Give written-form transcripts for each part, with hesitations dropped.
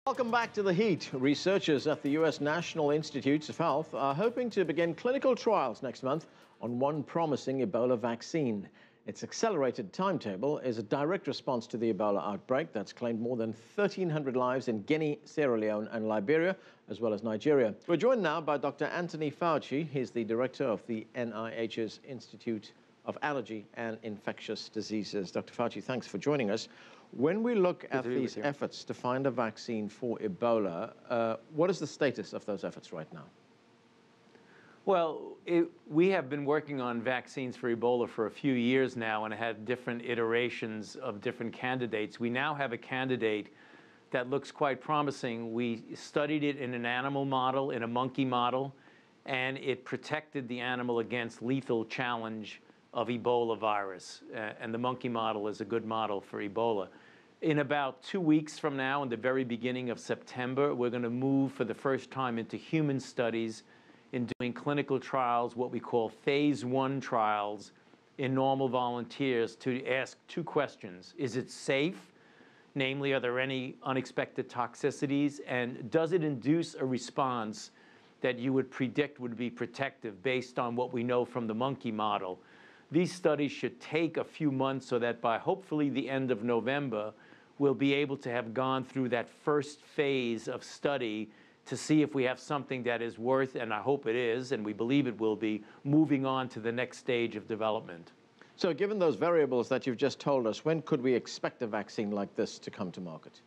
Welcome back to The Heat. Researchers at the U.S. National Institutes of Health are hoping to begin clinical trials next month on one promising Ebola vaccine. Its accelerated timetable is a direct response to the Ebola outbreak that's claimed more than 1,300 lives in Guinea, Sierra Leone and Liberia, as well as Nigeria. We're joined now by Dr. Anthony Fauci. He's the director of the NIH's Institute of Allergy and Infectious Diseases. Dr. Fauci, thanks for joining us. When we look at these efforts to find a vaccine for Ebola, what is the status of those efforts right now? Well, we have been working on vaccines for Ebola for a few years now and had different iterations of different candidates. We now have a candidate that looks quite promising. We studied it in an animal model, in a monkey model, and it protected the animal against lethal challenge of Ebola virus. And the monkey model is a good model for Ebola. In about 2 weeks from now, in the very beginning of September, we're going to move for the first time into human studies in doing clinical trials, what we call phase 1 trials in normal volunteers, to ask 2 questions. Is it safe? Namely, are there any unexpected toxicities? And does it induce a response that you would predict would be protective based on what we know from the monkey model? These studies should take a few months so that by hopefully the end of November, we'll be able to have gone through that first phase of study to see if we have something that is worth, and I hope it is, and we believe it will be, moving on to the next stage of development. So given those variables that you've just told us, when could we expect a vaccine like this to come to market?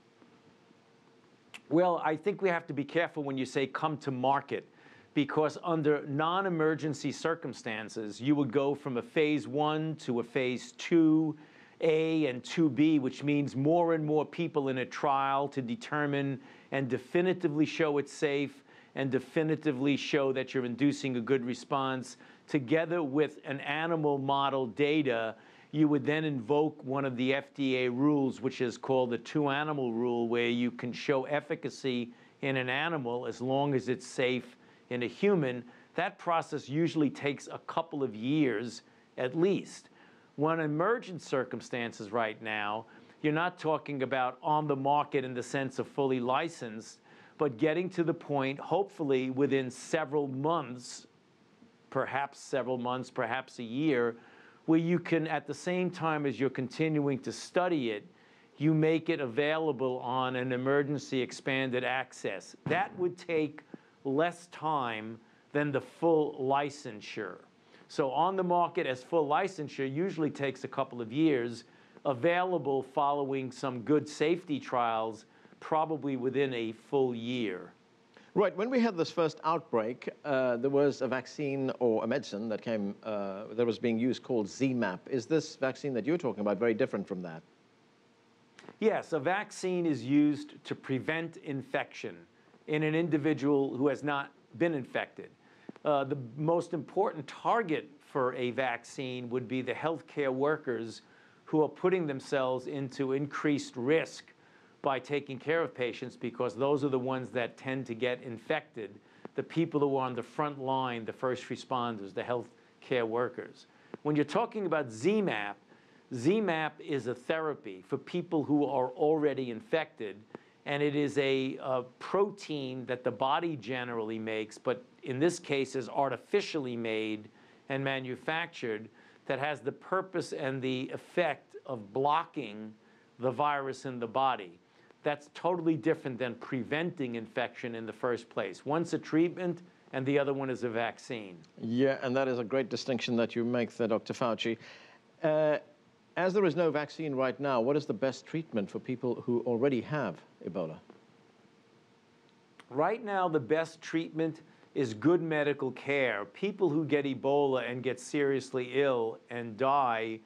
Well, I think we have to be careful when you say come to market, because under non-emergency circumstances, you would go from a phase 1 to a phase 2A and 2B, which means more and more people in a trial to determine and definitively show it's safe and definitively show that you're inducing a good response. Together with an animal model data, you would then invoke one of the FDA rules, which is called the 2-animal rule, where you can show efficacy in an animal as long as it's safe in a human. That process usually takes a couple of years at least. When emergent circumstances right now, you're not talking about on the market in the sense of fully licensed, but getting to the point, hopefully within several months, perhaps a year, where you can, at the same time as you're continuing to study it, you make it available on an emergency expanded access. That would take less time than the full licensure. So on the market as full licensure usually takes a couple of years, available following some good safety trials, probably within a full year. Right, when we had this first outbreak, there was a vaccine or a medicine that came, that was being used called ZMapp. Is this vaccine that you're talking about very different from that? Yes, a vaccine is used to prevent infection in an individual who has not been infected. The most important target for a vaccine would be the healthcare workers who are putting themselves into increased risk by taking care of patients, because those are the ones that tend to get infected, the people who are on the front line, the first responders, the healthcare workers. When you're talking about ZMapp, ZMapp is a therapy for people who are already infected, and it is a protein that the body generally makes, but in this case is artificially made and manufactured, that has the purpose and the effect of blocking the virus in the body. That's totally different than preventing infection in the first place. One's a treatment and the other one is a vaccine. Yeah, and that is a great distinction that you make there, Dr. Fauci. As there is no vaccine right now, what is the best treatment for people who already have Ebola? Right now, the best treatment is good medical care. People who get Ebola and get seriously ill and die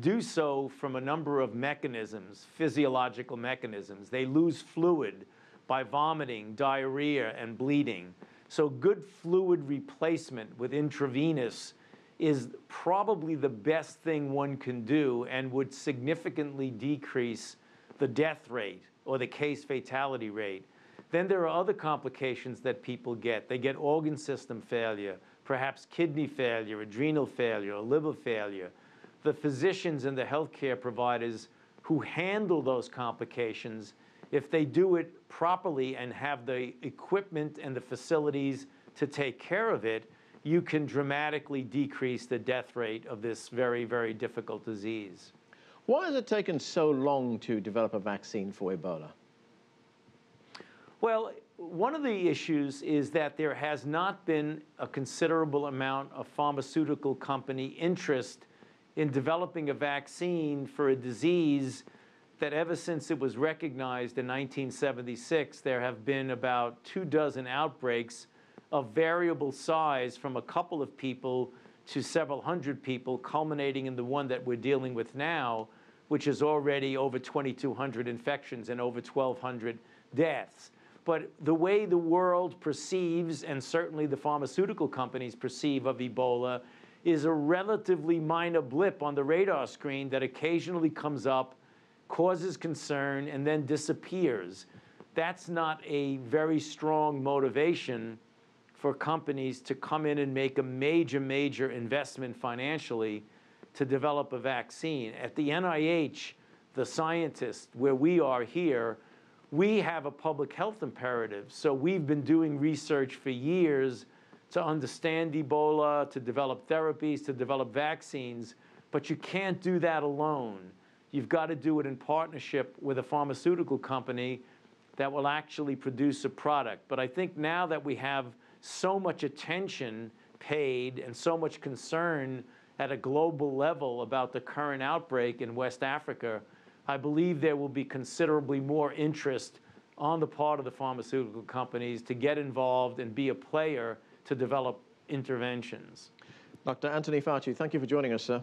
do so from a number of mechanisms, physiological mechanisms. They lose fluid by vomiting, diarrhea, and bleeding. So good fluid replacement with intravenous is probably the best thing one can do and would significantly decrease the death rate or the case fatality rate. Then there are other complications that people get. They get organ system failure, perhaps kidney failure, adrenal failure, or liver failure. The physicians and the healthcare providers who handle those complications If they do it properly and have the equipment and the facilities to take care of it, you can dramatically decrease the death rate of this very, very difficult disease. Why has it taken so long to develop a vaccine for Ebola? Well, one of the issues is that there has not been a considerable amount of pharmaceutical company interest in developing a vaccine for a disease that ever since it was recognized in 1976, there have been about 24 outbreaks of variable size from a couple of people to several hundred people, culminating in the one that we're dealing with now, which is already over 2,200 infections and over 1,200 deaths. But the way the world perceives, and certainly the pharmaceutical companies perceive of Ebola, is a relatively minor blip on the radar screen that occasionally comes up, causes concern, and then disappears. That's not a very strong motivation for companies to come in and make a major investment financially to develop a vaccine. At the NIH, the scientists, where we are here, we have a public health imperative. So we've been doing research for years to understand Ebola, to develop therapies, to develop vaccines, but you can't do that alone. You've got to do it in partnership with a pharmaceutical company that will actually produce a product. But I think now that we have so much attention paid and so much concern at a global level about the current outbreak in West Africa, I believe there will be considerably more interest on the part of the pharmaceutical companies to get involved and be a player to develop interventions. Dr. Anthony Fauci, thank you for joining us, sir.